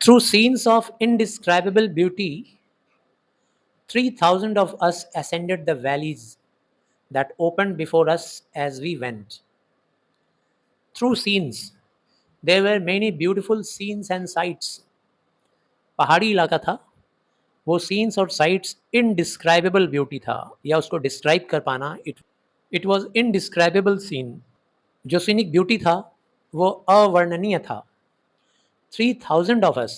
Through scenes of indescribable beauty, 3,000 of us ascended the valleys that opened before us as we went. Through scenes, there were many beautiful scenes and sights. पहाड़ी इलाका था, वो scenes और sites indescribable beauty था, या उसको describe कर पाना, इट वॉज इनडिस्क्राइबेबल सीन। जो सीनिक ब्यूटी था वो अवर्णनीय था। 3,000 ऑफ अस,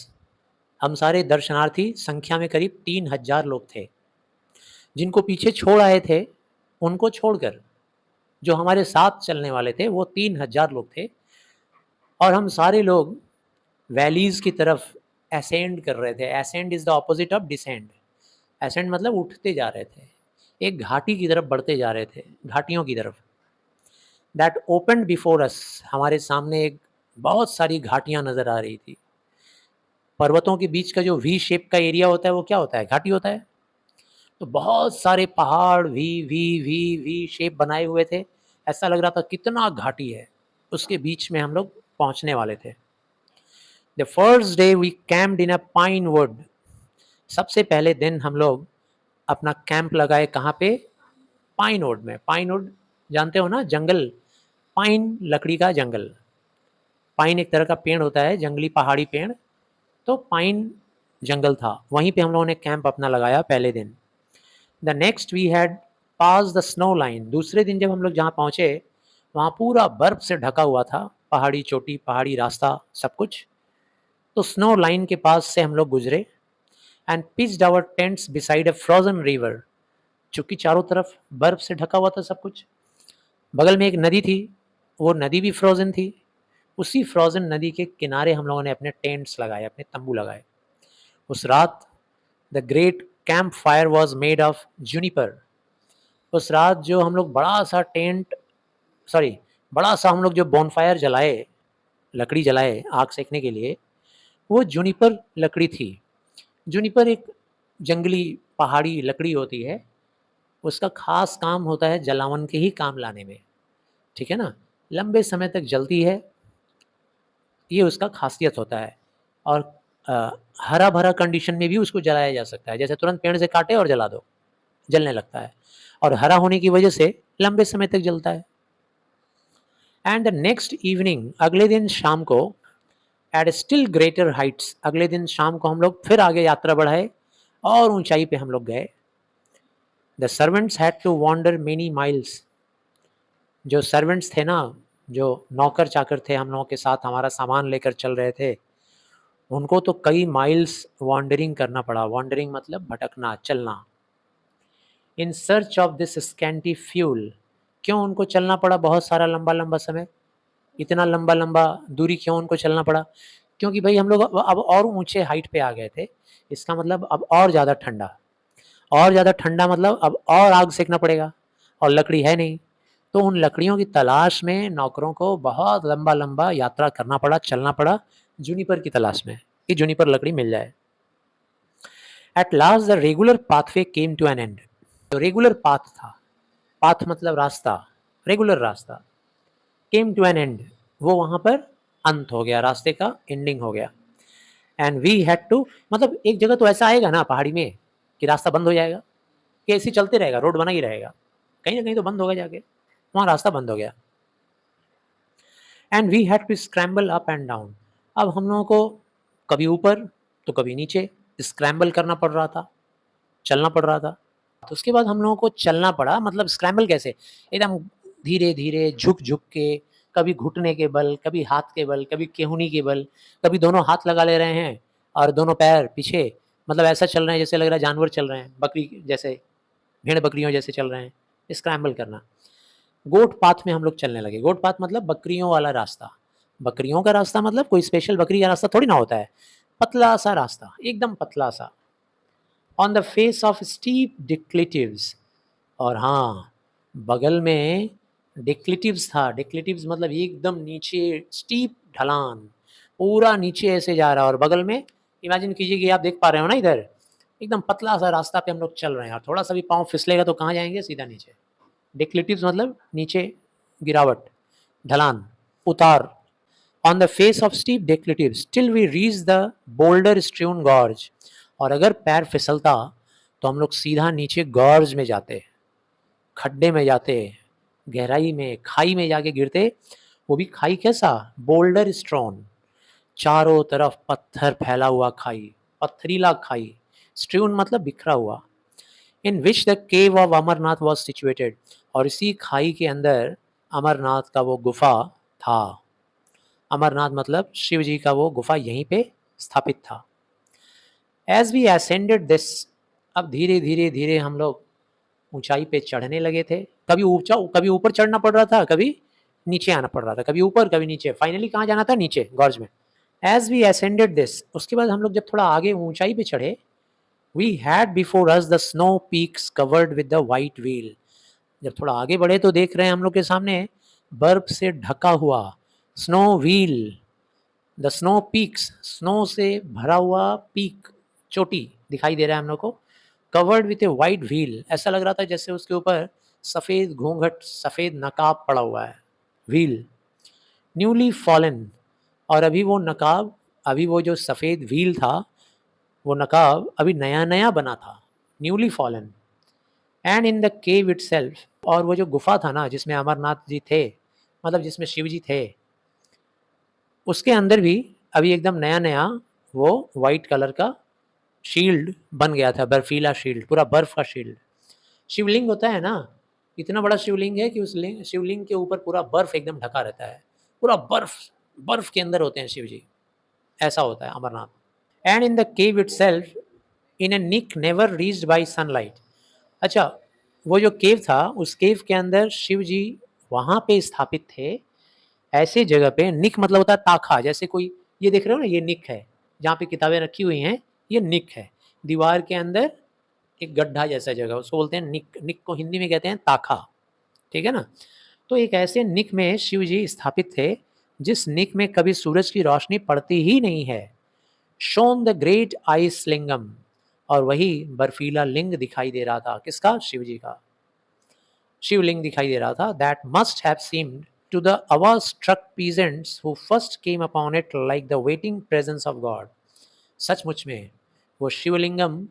हम सारे दर्शनार्थी संख्या में करीब 3,000 लोग थे, जिनको पीछे छोड़ आए थे उनको छोड़कर जो हमारे साथ चलने वाले थे वो 3,000 लोग थे, और हम सारे लोग वैलीज की तरफ असेंड कर रहे थे। Ascend is the opposite of descend. Ascend मतलब उठते जा रहे थे, एक घाटी की तरफ बढ़ते जा रहे थे, घाटियों की तरफ। दैट ओपनड बिफोर अस, हमारे सामने एक बहुत सारी घाटियां नजर आ रही थी। पर्वतों के बीच का जो वी शेप का एरिया होता है वो क्या होता है? घाटी होता है। तो बहुत सारे पहाड़ V V V V shape बनाए हुए थे, ऐसा लग रहा था कितना घाटी है। उसके बीच में हम लोग पहुंचने वाले थे। The first day we camped in a pine wood, सबसे पहले दिन हम लोग अपना कैंप लगाए कहाँ पे? पाइन वुड में। पाइन वुड जानते हो ना, जंगल, पाइन लकड़ी का जंगल। पाइन एक तरह का पेड़ होता है, जंगली पहाड़ी पेड़, तो पाइन जंगल था, वहीं पे हम लोगों ने कैंप अपना लगाया पहले दिन। The next we had pass the snow line, दूसरे दिन जब हम लोग जहाँ पहुँचे वहाँ पूरा बर्फ से ढका हुआ था, पहाड़ी चोटी, पहाड़ी रास्ता, सब कुछ। तो स्नो लाइन के पास से हम लोग गुजरे and pitched our tents beside a frozen river, चूँकि चारों तरफ बर्फ से ढका हुआ था सब कुछ। बगल में एक नदी थी, वो नदी भी फ्रोजन थी। उसी फ्रोजन नदी के किनारे हम लोगों ने अपने टेंट्स लगाए, अपने तंबू लगाए। उस रात the great camp fire was made of Juniper. उस रात जो हम लोग बड़ा सा टेंट, सॉरी, बड़ा सा हम लोग जो बॉनफायर जलाए, लकड़ी जलाए आग सेकने के लिए, वो जूनिपर लकड़ी थी। जूनिपर एक जंगली पहाड़ी लकड़ी होती है, उसका खास काम होता है जलावन के ही काम लाने में, ठीक है ना, लंबे समय तक जलती है, ये उसका खासियत होता है। और हरा भरा कंडीशन में भी उसको जलाया जा सकता है, जैसे तुरंत पेड़ से काटे और जला दो, जलने लगता है, और हरा होने की वजह से लंबे समय तक जलता है। एंड द नेक्स्ट इवनिंग, अगले दिन शाम को, एट स्टिल ग्रेटर हाइट्स, अगले दिन शाम को हम लोग फिर आगे यात्रा बढ़ाए और ऊंचाई पे हम लोग गए। The servants had to wander many miles, जो सर्वेंट्स थे ना, जो नौकर चाकर थे हम लोगों के साथ हमारा सामान लेकर चल रहे थे, उनको तो कई माइल्स वॉन्डरिंग करना पड़ा। वॉन्डरिंग मतलब भटकना, चलना। In search of this scanty fuel, क्यों उनको चलना पड़ा बहुत सारा लंबा लंबा समय, इतना लंबा लंबा दूरी क्यों उनको चलना पड़ा? क्योंकि भाई हम लोग अब और ऊंचे हाइट पे आ गए थे, इसका मतलब अब और ज़्यादा ठंडा, और ज़्यादा ठंडा मतलब अब और आग सेकना पड़ेगा, और लकड़ी है नहीं, तो उन लकड़ियों की तलाश में नौकरों को बहुत लंबा लंबा यात्रा करना पड़ा, चलना पड़ा, जूनिपर की तलाश में कि जूनिपर लकड़ी मिल जाए। At last the regular pathway came to an end, जो रेगुलर पाथ था, पाथ मतलब रास्ता, रेगुलर रास्ता, केम टू एन एंड, वो वहाँ पर अंत हो गया, रास्ते का एंडिंग हो गया। एंड वी हैड टू, मतलब एक जगह तो ऐसा आएगा ना पहाड़ी में कि रास्ता बंद हो जाएगा, कि ऐसे चलते रहेगा, रोड बना ही रहेगा, कहीं ना कहीं तो बंद होगा जाके, वहाँ रास्ता बंद हो गया। And we had to scramble up and down, अब हम लोगों को कभी ऊपर तो कभी नीचे स्क्रैम्बल करना पड़ रहा था, चलना पड़ रहा था। तो उसके बाद हम लोगों को चलना पड़ा, मतलब स्क्रैम्बल कैसे, एकदम धीरे धीरे झुक झुक के, कभी घुटने के बल, कभी हाथ के बल, कभी केहूनी के बल, कभी दोनों हाथ लगा ले रहे हैं और दोनों पैर पीछे, मतलब ऐसा चल रहे हैं जैसे लग रहा है जानवर चल रहे हैं, बकरी जैसे, भेड़ बकरियों जैसे चल रहे हैं, स्क्रैम्बल करना। गोट पाथ में हम लोग चलने लगे। गोट पाथ मतलब बकरियों वाला रास्ता। बकरियों का रास्ता मतलब कोई स्पेशल बकरी का रास्ता थोड़ी ना होता है, पतला सा रास्ता, एकदम पतला सा, on the face of steep declivities. और हाँ, बगल में डिक्लिटिव्स था। डिक्लिटिव्स मतलब एकदम नीचे, स्टीप ढलान, पूरा नीचे ऐसे जा रहा है, और बगल में इमेजिन कीजिए कि आप देख पा रहे हो ना, इधर एकदम पतला सा रास्ता पे हम लोग चल रहे हैं, और थोड़ा सा भी पाँव फिसलेगा तो कहाँ जाएंगे? सीधा नीचे। डिक्लिटिव्स मतलब नीचे गिरावट, ढलान, उतार। On the face of steep declivity still we reach the boulder strewn gorge. और अगर पैर फिसलता तो हम लोग सीधा नीचे गॉर्ज में जाते, खड्डे में जाते, गहराई में, खाई में जाके गिरते। वो भी खाई कैसा, बोल्डर स्ट्रॉन, चारों तरफ पत्थर फैला हुआ खाई, पत्थरीला खाई, स्ट्रीवन मतलब बिखरा हुआ। In which the cave of Amarnath was situated, और इसी खाई के अंदर अमरनाथ का वो गुफा था। अमरनाथ मतलब शिव जी का वो गुफा यहीं पे स्थापित था। एज वी असेंडेड दिस, अब धीरे धीरे धीरे हम लोग ऊंचाई पे चढ़ने लगे थे। कभी ऊंचा, कभी ऊपर चढ़ना पड़ रहा था, कभी नीचे आना पड़ रहा था, कभी ऊपर कभी नीचे। फाइनली कहाँ जाना था, नीचे, गॉर्ज में। एज वी असेंडेड दिस, उसके बाद हम लोग जब थोड़ा आगे ऊंचाई पे चढ़े, we had before us the snow peaks covered with the white veil. जब थोड़ा आगे बढ़े तो देख रहे हैं हम लोग के सामने बर्फ से ढका हुआ snow wheel, the snow peaks, snow से भरा हुआ पीक, चोटी दिखाई दे रहा है हम लोग को, covered with A white wheel. ऐसा लग रहा था जैसे उसके ऊपर सफ़ेद घूंघट, सफ़ेद नकाब पड़ा हुआ है, व्हील। न्यूली फॉलन, और अभी वो नकाब, अभी वो जो सफ़ेद व्हील था, वो नकाब अभी नया नया बना था, newly fallen. And in the cave itself, और वो जो गुफा था ना जिसमें अमरनाथ जी थे, मतलब जिसमें शिव जी थे, उसके अंदर भी अभी एकदम नया नया वो वाइट कलर का शील्ड बन गया था, बर्फीला शील्ड, पूरा बर्फ का शील्ड। शिवलिंग होता है ना, इतना बड़ा शिवलिंग है कि उस शिवलिंग के ऊपर पूरा बर्फ एकदम ढका रहता है, पूरा बर्फ, बर्फ के अंदर होते हैं शिव जी। ऐसा होता है Amarnath. And in the cave itself in a niche never reached by sunlight. अच्छा, वो जो केव था, उस केव के अंदर शिव जी वहाँ पे स्थापित थे, ऐसे जगह पे। निक मतलब होता है ताखा, जैसे कोई, ये देख रहे हो ना, ये निक है जहाँ पे किताबें रखी हुई हैं, ये निक है। दीवार के अंदर एक गड्ढा जैसा जगह, उसको बोलते हैं निक। निक को हिंदी में कहते हैं ताखा, ठीक है ना। तो एक ऐसे निक में शिव जी स्थापित थे, जिस निक में कभी सूरज की रोशनी पड़ती ही नहीं है। शोन द ग्रेट आइस लिंगम, और वही बर्फीला लिंग दिखाई दे रहा था, किसका, शिव जी का। शिवलिंग दिखाई दे रहा था। That must have seemed to the awestruck peasants who first came upon it like the waiting presence of God. सचमुच में वो शिवलिंगम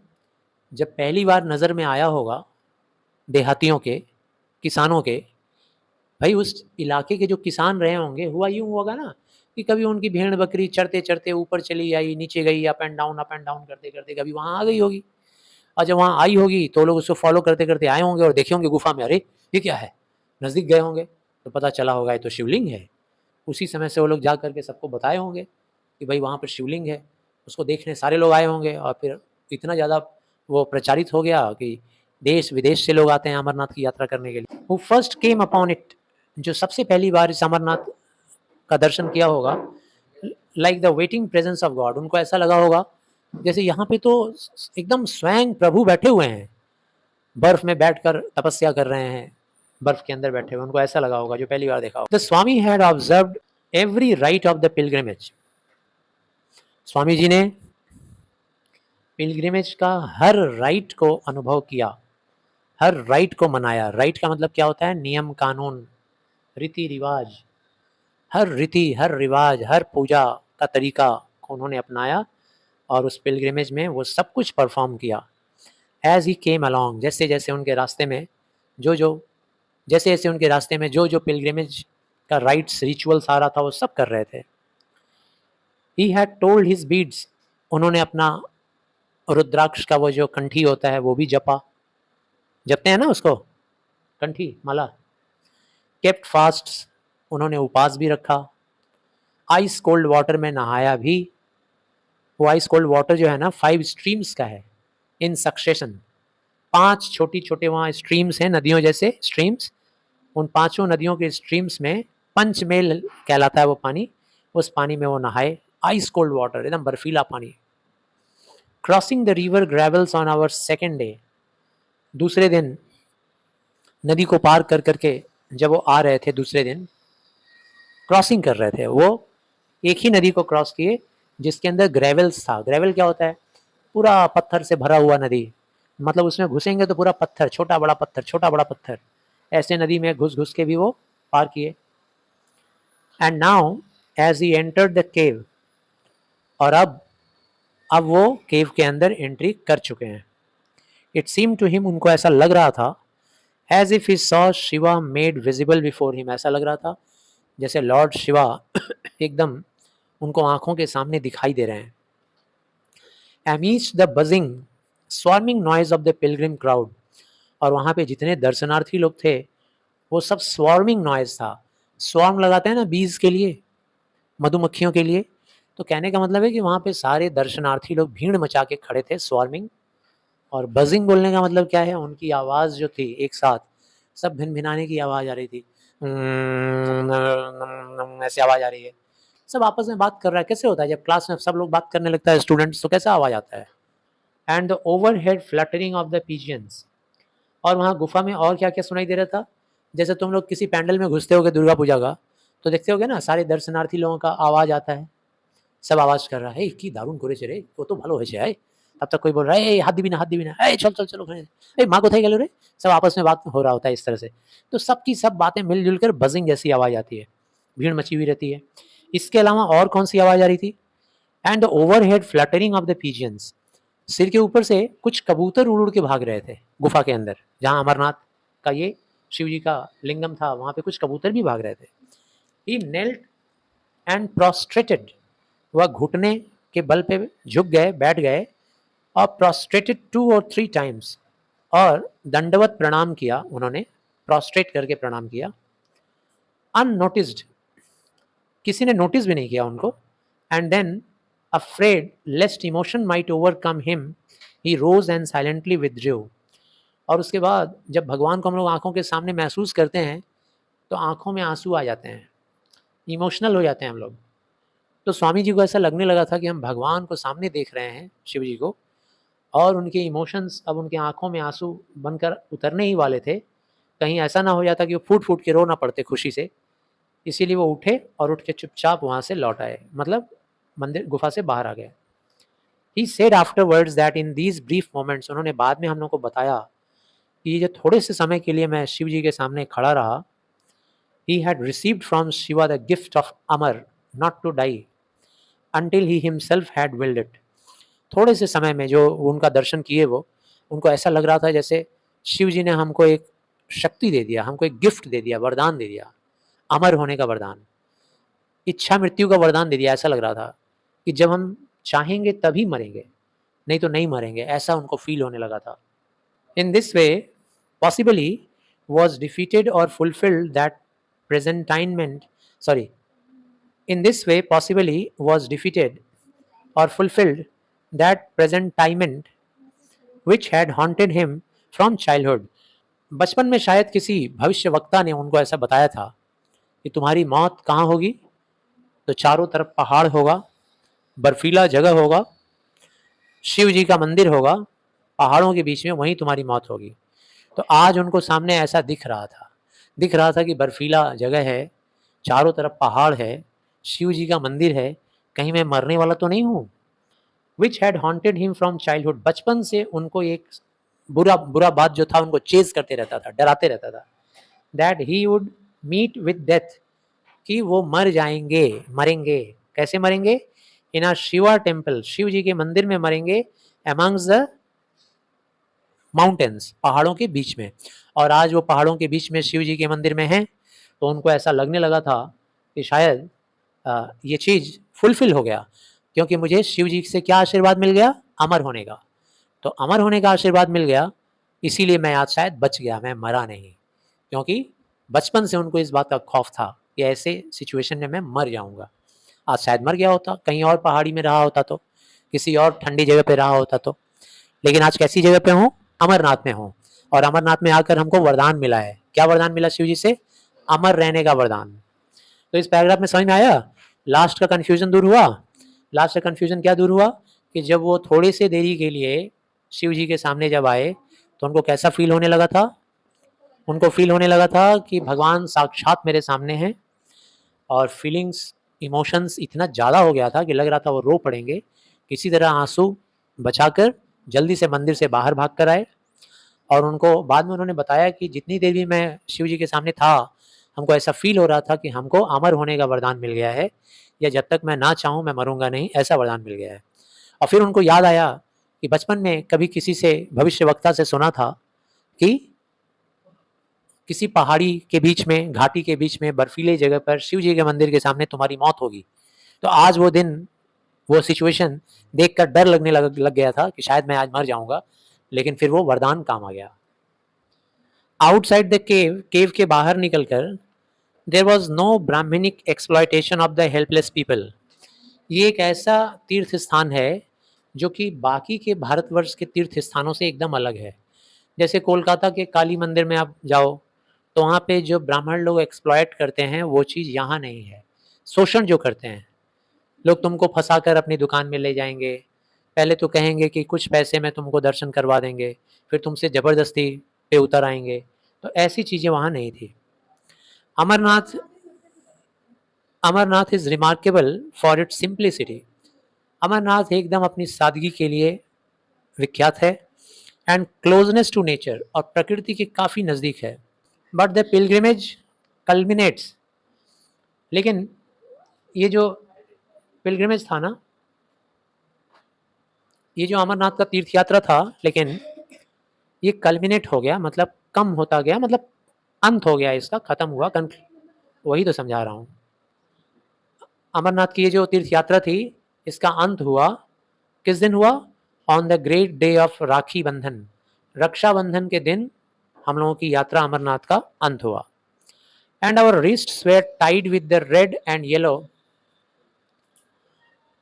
जब पहली बार नज़र में आया होगा देहातियों के, किसानों के, भाई उस इलाके के जो किसान रहे होंगे, हुआ यूँ होगा ना कि कभी उनकी भेड़ बकरी चढ़ते चढ़ते ऊपर चली आई, नीचे गई, अप एंड डाउन करते करते कभी वहाँ आ गई होगी। और जब वहाँ आई होगी तो लोग उसको फॉलो करते करते आए होंगे और देखे होंगे गुफा में, अरे ये क्या है, नज़दीक गए होंगे तो पता चला होगा ये तो शिवलिंग है। उसी समय से वो लोग जा करके सबको बताए होंगे कि भाई वहाँ पर शिवलिंग है। उसको देखने सारे लोग आए होंगे और फिर इतना ज़्यादा वो प्रचारित हो गया कि देश विदेश से लोग आते हैं अमरनाथ की यात्रा करने के लिए। Who first came upon it, जो सबसे पहली बार इस अमरनाथ का दर्शन किया होगा, like the waiting presence of God, उनको ऐसा लगा होगा जैसे यहाँ पे तो एकदम स्वयं प्रभु बैठे हुए हैं, बर्फ में बैठकर तपस्या कर रहे हैं, बर्फ के अंदर बैठे हुए। उनको ऐसा लगा होगा जो पहली बार देखा होगा। The Swami had observed every rite of the pilgrimage, Swami ji ने पिलग्रिमेज का हर राइट को अनुभव किया, हर राइट को मनाया। राइट का मतलब क्या होता है, नियम कानून, रीति रिवाज। हर रीति, हर रिवाज, हर पूजा का तरीका को उन्होंने अपनाया और उस पिलग्रिमेज में वो सब कुछ परफॉर्म किया। एज ही केम अलॉन्ग, जैसे जैसे उनके रास्ते में जैसे जैसे उनके रास्ते में जो पिलग्रिमेज का राइट्स, रिचुअल्स आ रहा था, वो सब कर रहे थे। He had told his beads, उन्होंने अपना रुद्राक्ष का वो जो कंठी होता है वो भी जपा, जपते हैं ना उसको, कंठी माला। केप्ट फास्ट, उन्होंने उपास भी रखा। आइस कोल्ड वाटर में नहाया भी। वो आइस कोल्ड वाटर जो है ना 5 स्ट्रीम्स का है, इन सक्सेशन। 5 छोटी छोटे वहाँ स्ट्रीम्स हैं, नदियों जैसे स्ट्रीम्स। उन 5 नदियों के स्ट्रीम्स में पंचमेल कहलाता है वो पानी, उस पानी में वो नहाए। आइस कोल्ड वाटर, एकदम बर्फीला पानी। Crossing the river gravels on our second day, दूसरे दिन नदी को पार कर करके जब वो आ रहे थे, दूसरे दिन क्रॉसिंग कर रहे थे, वो एक ही नदी को क्रॉस किए जिसके अंदर ग्रेवल्स था। ग्रेवल क्या होता है, पूरा पत्थर से भरा हुआ नदी, मतलब उसमें घुसेंगे तो पूरा पत्थर, छोटा बड़ा पत्थर, छोटा बड़ा पत्थर, ऐसे नदी में घुस घुस के भी वो पार किए। And now as he entered the cave, और अब वो केव के अंदर एंट्री कर चुके हैं। इट सीम टू हिम, उनको ऐसा लग रहा था, as if he saw Shiva made visible before him, ऐसा लग रहा था जैसे लॉर्ड शिवा एकदम उनको आंखों के सामने दिखाई दे रहे हैं। amidst the buzzing swarming noise of the pilgrim crowd, और वहाँ पे जितने दर्शनार्थी लोग थे वो सब स्वार्मिंग नॉइज था। स्वार्म लगाते हैं ना बीज के लिए, मधुमक्खियों के लिए, तो कहने का मतलब है कि वहाँ पे सारे दर्शनार्थी लोग भीड़ मचा के खड़े थे, स्वार्मिंग। और बजिंग बोलने का मतलब क्या है, उनकी आवाज़ जो थी एक साथ सब भिन भिनाने की आवाज़ आ रही थी, ऐसी आवाज़ आ रही है, सब आपस में बात कर रहा है। कैसे होता है जब क्लास में सब लोग बात करने लगता है स्टूडेंट्स, तो कैसा आवाज़ आता है। And the overhead fluttering of the pigeons, और वहाँ गुफा में और क्या क्या सुनाई दे रहा था, जैसे तुम लोग किसी पैंडल में घुसते होगे दुर्गा पूजा का, तो देखते होगे ना सारे दर्शनार्थी लोगों का आवाज़ आता है, सब आवाज़ कर रहा है, कि दारुण करे रे, वो तो भालो है। तब तक कोई बोल रहा है हाथ दिबी ना, हाथ दिबी ना, चल चल चलो, माँ को थे गलो रे, सब आपस में बात हो रहा होता है इस तरह से। तो सबकी सब बातें मिलजुल कर बजिंग जैसी आवाज़ आती है, भीड़ मची हुई रहती है। इसके अलावा और कौन सी आवाज़ आ रही थी, and the overhead fluttering of the pigeons, सिर के ऊपर से कुछ कबूतर उड़ उड़ के भाग रहे थे गुफा के अंदर, जहाँ अमरनाथ का ये शिव जी का लिंगम था, वहाँ पे कुछ कबूतर भी भाग रहे थे। ही नेल्ट एंड प्रोस्ट्रेटेड, वह घुटने के बल पे झुक गए, बैठ गए, और प्रोस्ट्रेटेड 2 और 3 टाइम्स, और दंडवत प्रणाम किया उन्होंने, प्रोस्ट्रेट करके प्रणाम किया। अननोटिस्ड, किसी ने नोटिस भी नहीं किया उनको। And then afraid lest emotion might overcome him, he rose and silently withdrew, और उसके बाद जब भगवान को हम लोग आंखों के सामने महसूस करते हैं तो आंखों में आंसू आ जाते हैं, इमोशनल हो जाते हैं हम लोग। तो स्वामी जी को ऐसा लगने लगा था कि हम भगवान को सामने देख रहे हैं, शिव जी को, और उनके इमोशंस अब उनके आंखों में आंसू बनकर उतरने ही वाले थे। कहीं ऐसा ना हो जाता कि वो फूट फूट के रो ना पड़ते खुशी से। इसीलिए वो उठे और उठ के चुपचाप वहाँ से लौट आए, मतलब मंदिर गुफा से बाहर आ गए। He said afterwards that in these brief moments, उन्होंने बाद में हम लोग को बताया कि ये जो थोड़े से समय के लिए मैं शिव जी के सामने खड़ा रहा, he had received from Shiva the gift of Amar, not to die until he himself had willed it. थोड़े से समय में जो उनका दर्शन किए वो, उनको ऐसा लग रहा था जैसे शिव जी ने हमको एक शक्ति दे दिया, हमको एक गिफ्ट दे दिया, वरदान दे दिया, अमर होने का वरदान, इच्छा मृत्यु का वरदान दे दिया। ऐसा लग रहा था कि जब हम चाहेंगे तभी मरेंगे, नहीं तो नहीं मरेंगे, ऐसा उनको फील होने लगा था। In this way possibly was defeated or fulfilled that presentiment, sorry, in this way possibly was defeated or fulfilled that presentiment which had haunted him from childhood. बचपन में शायद किसी भविष्यवक्ता ने उनको ऐसा बताया था कि तुम्हारी मौत कहाँ होगी, तो चारों तरफ पहाड़ होगा, बर्फीला जगह होगा, शिव जी का मंदिर होगा, पहाड़ों के बीच में वहीं तुम्हारी मौत होगी। तो आज उनको सामने ऐसा दिख रहा था कि बर्फीला जगह है, चारों तरफ पहाड़ है, शिव जी का मंदिर है, कहीं मैं मरने वाला तो नहीं हूँ। Which had haunted him from childhood, बचपन से उनको एक बुरा बात जो था उनको चेज करते रहता था, डराते रहता था। That he would meet with death, कि वो मर जाएंगे, मरेंगे। कैसे मरेंगे? In a Shiva temple, Shiv ji के मंदिर में मरेंगे, अमंग्स द माउंटेन्स, पहाड़ों के बीच में। और आज वो पहाड़ों के बीच में शिव जी के मंदिर में हैं, तो उनको ऐसा लगने लगा था कि शायद ये चीज़ फुलफिल हो गया, क्योंकि मुझे शिव जी से क्या आशीर्वाद मिल गया? अमर होने का। तो अमर होने का आशीर्वाद मिल गया, इसीलिए मैं आज शायद बच गया, मैं मरा नहीं। क्योंकि बचपन से उनको इस बात का खौफ था कि ऐसे सिचुएशन में मैं मर जाऊंगा। आज शायद मर गया होता, कहीं और पहाड़ी में रहा होता, तो किसी और ठंडी जगह पे रहा होता तो। लेकिन आज कैसी जगह पे हूँ? अमरनाथ में हूँ। और अमरनाथ में आकर हमको वरदान मिला है। क्या वरदान मिला शिव जी से? अमर रहने का वरदान। तो इस पैराग्राफ में समझ में आया? लास्ट का कन्फ्यूजन दूर हुआ। लास्ट का कन्फ्यूजन क्या दूर हुआ? कि जब वो थोड़ी सी देरी के लिए शिव जी के सामने जब आए तो उनको कैसा फील होने लगा था? उनको फील होने लगा था कि भगवान साक्षात मेरे सामने हैं, और फीलिंग्स, इमोशंस इतना ज़्यादा हो गया था कि लग रहा था वो रो पड़ेंगे। किसी तरह आंसू बचाकर जल्दी से मंदिर से बाहर भाग कर आए। और उनको बाद में उन्होंने बताया कि जितनी देर भी मैं शिव जी के सामने था, हमको ऐसा फील हो रहा था कि हमको अमर होने का वरदान मिल गया है, या जब तक मैं ना चाहूँ मैं मरूँगा नहीं, ऐसा वरदान मिल गया है। और फिर उनको याद आया कि बचपन में कभी किसी से, भविष्यवक्ता से सुना था कि किसी पहाड़ी के बीच में, घाटी के बीच में, बर्फीले जगह पर शिव जी के मंदिर के सामने तुम्हारी मौत होगी। तो आज वो दिन, वो सिचुएशन देखकर डर लगने लग गया था कि शायद मैं आज मर जाऊंगा, लेकिन फिर वो वरदान काम आ गया। आउटसाइड द केव, केव के बाहर निकलकर, there was no Brahmanic exploitation of the helpless people. ये एक ऐसा तीर्थ स्थान है जो कि बाकी के भारतवर्ष के तीर्थ स्थानों से एकदम अलग है। जैसे कोलकाता के काली मंदिर में आप जाओ, तो वहाँ पे जो ब्राह्मण लोग एक्सप्लॉयट करते हैं वो चीज़ यहाँ नहीं है। शोषण जो करते हैं लोग, तुमको फंसाकर अपनी दुकान में ले जाएंगे, पहले तो कहेंगे कि कुछ पैसे में तुमको दर्शन करवा देंगे, फिर तुमसे ज़बरदस्ती पे उतर आएंगे। तो ऐसी चीज़ें वहाँ नहीं थी। Amarnath Amarnath is remarkable for its simplicity. Amarnath एकदम अपनी सादगी के लिए विख्यात है, एंड क्लोजनेस टू नेचर, और प्रकृति के काफ़ी नज़दीक है। बट द पिलग्रिमेज कल्मिनेट्स, लेकिन ये जो पिलग्रिमेज था ना, ये जो अमरनाथ का तीर्थ यात्रा था, लेकिन ये कल्मिनेट हो गया, मतलब कम होता गया, मतलब अंत हो गया, इसका ख़त्म हुआ, वही तो समझा रहा हूँ। अमरनाथ की ये जो तीर्थ यात्रा थी, इसका अंत हुआ, किस दिन हुआ? On the great day of Rakhi Bandhan, Rakshabandhan के दिन हम लोगों की यात्रा अमरनाथ का अंत हुआ। And our wrists were tied with the red and yellow,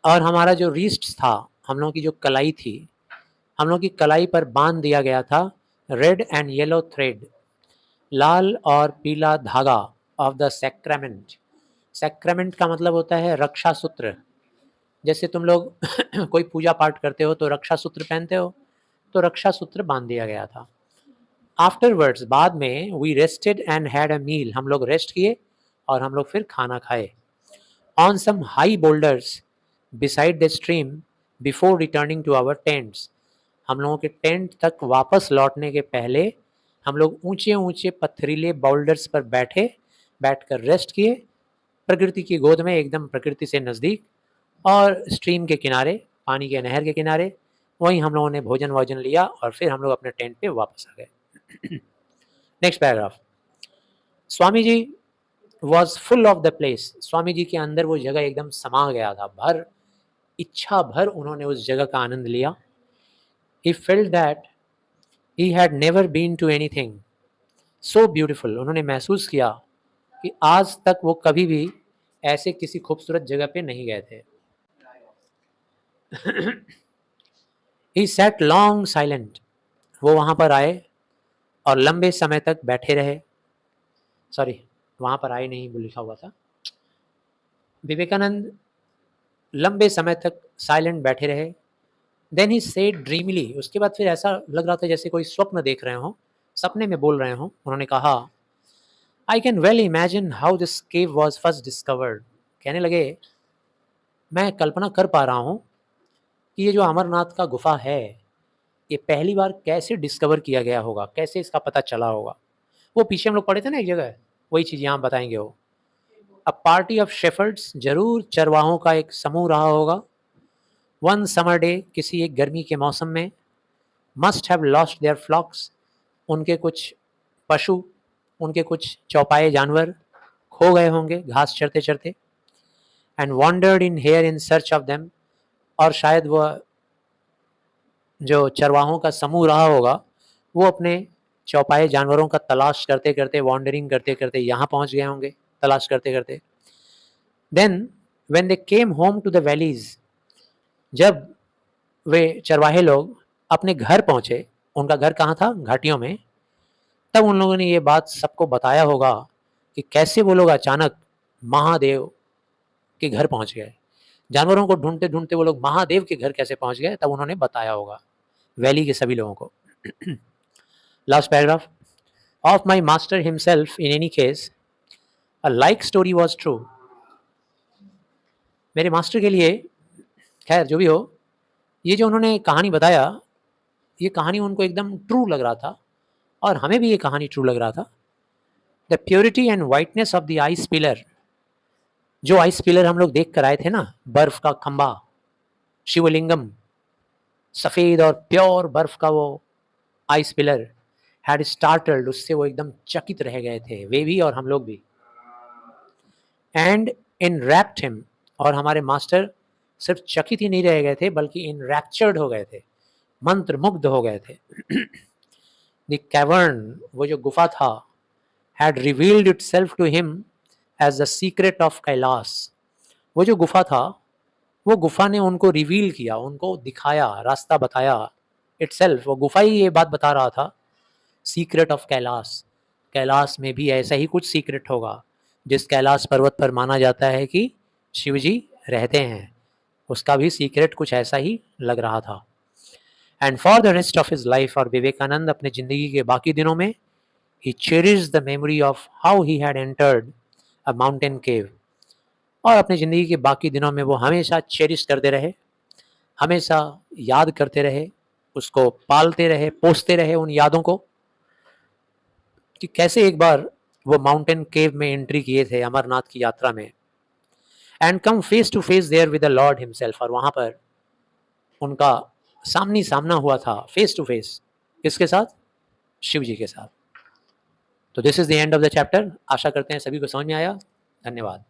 और हमारा जो रिस्ट था, हम लोगों की जो कलाई थी, हम लोगों की कलाई पर बांध दिया गया था रेड एंड येलो थ्रेड, लाल और पीला धागा ऑफ द सैक्रामेंट। सैक्रामेंट का मतलब होता है रक्षा सूत्र। जैसे तुम लोग कोई पूजा पाठ करते हो तो रक्षा सूत्र पहनते हो, तो रक्षा सूत्र बांध दिया गया था। आफ्टरवर्ड्स, बाद में, we rested and had a meal, हम लोग रेस्ट किए और हम लोग फिर खाना खाए। On some high boulders beside the stream before returning to our tents, हम लोगों के टेंट तक वापस लौटने के पहले हम लोग ऊंचे ऊंचे पथरीले बोल्डर्स पर बैठकर रेस्ट किए, प्रकृति की गोद में, एकदम प्रकृति से नज़दीक, और स्ट्रीम के किनारे, पानी के नहर के किनारे, वहीं हम लोगों ने भोजन वोजन लिया और फिर हम लोग अपने टेंट पे वापस आ गए। Next paragraph. Swami ji was full of the place, Swami ji के अंदर वो जगह एकदम समा गया था, भर, इच्छा भर उन्होंने उस जगह का आनंद लिया। He felt that he had never been to anything so beautiful, उन्होंने महसूस किया कि आज तक वो कभी भी ऐसे किसी खूबसूरत जगह पे नहीं गए थे। ही सैट लॉन्ग साइलेंट, वो वहाँ पर आए और लंबे समय तक बैठे रहे। सॉरी, वहाँ पर आए नहीं लिखा हुआ था। विवेकानंद लंबे समय तक साइलेंट बैठे रहे। देन ही सेड ड्रीमली, उसके बाद फिर ऐसा लग रहा था जैसे कोई स्वप्न देख रहे हो, सपने में बोल रहे हो। उन्होंने कहा, I can well imagine how this cave was first discovered, कहने लगे, मैं कल्पना कर पा रहा हूँ कि ये जो अमरनाथ का गुफा है, ये पहली बार कैसे डिस्कवर किया गया होगा, कैसे इसका पता चला होगा। वो पीछे हम लोग पढ़े थे ना एक जगह, वही चीज़ यहाँ बताएंगे वो। अ पार्टी ऑफ शेफर्ड्स, जरूर चरवाहों का एक समूह रहा होगा। वन समर डे, किसी एक गर्मी के मौसम में। मस्ट हैव लॉस्ट देयर फ्लॉक्स, उनके कुछ पशु, उनके कुछ चौपाए जानवर खो गए होंगे घास चरते चरते। And wandered in here in search of them, और शायद वह जो चरवाहों का समूह रहा होगा, वो अपने चौपाए जानवरों का तलाश करते करते, वॉन्डरिंग करते करते यहाँ पहुँच गए होंगे, तलाश करते करते। Then when they came home to the valleys, जब वे चरवाहे लोग अपने घर पहुँचे, उनका घर कहाँ था? घाटियों में। तब उन लोगों ने ये बात सबको बताया होगा कि कैसे वो लोग अचानक महादेव के घर पहुँच गए। जानवरों को ढूंढते ढूंढते वो लोग महादेव के घर कैसे पहुँच गए, तब उन्होंने बताया होगा वैली के सभी लोगों को। Last paragraph. Of my master himself in any case a like story was true, मेरे मास्टर के लिए, खैर जो भी हो, ये जो उन्होंने कहानी बताया, ये कहानी उनको एकदम ट्रू लग रहा था, और हमें भी ये कहानी ट्रू लग रहा था। The purity and whiteness of the ice pillar, जो आइस पिलर हम लोग देख कर आए थे ना, बर्फ का खंबा, शिवलिंगम, सफेद और प्योर बर्फ का वो आइस पिलर, हैड स्टार्टल्ड, उससे वो एकदम चकित रह गए थे, वे भी और हम लोग भी। एंड इन रैप्ड हिम, और हमारे मास्टर सिर्फ चकित ही नहीं रह गए थे बल्कि इन रैप्चर्ड हो गए थे, मंत्र मुग्ध हो गए थे। द कैवर्न, वो जो गुफा था, had revealed itself to him as the secret of Kailash, वो जो गुफा था, वो गुफा ने उनको रिवील किया, उनको दिखाया, रास्ता बताया, इटसेल्फ, वो गुफा ही ये बात बता रहा था, सीक्रेट ऑफ कैलाश, कैलाश में भी ऐसा ही कुछ सीक्रेट होगा, जिस कैलाश पर्वत पर माना जाता है कि शिव जी रहते हैं, उसका भी सीक्रेट कुछ ऐसा ही लग रहा था। And for the rest of his life, और विवेकानंद अपने जिंदगी के बाकी दिनों में, he cherished the memory of how he had entered a mountain cave, और अपनी ज़िंदगी के बाकी दिनों में वो हमेशा चेरिश करते रहे, हमेशा याद करते रहे, उसको पालते रहे, पोसते रहे उन यादों को, कि कैसे एक बार वो माउंटेन केव में एंट्री किए थे अमरनाथ की यात्रा में, and come face to face there with the lord himself, और वहाँ पर उनका सामनी सामना हुआ था, फेस टू फेस, किसके साथ? शिव जी के साथ। तो this is the end of the chapter. आशा करते हैं सभी को समझ में आया। धन्यवाद।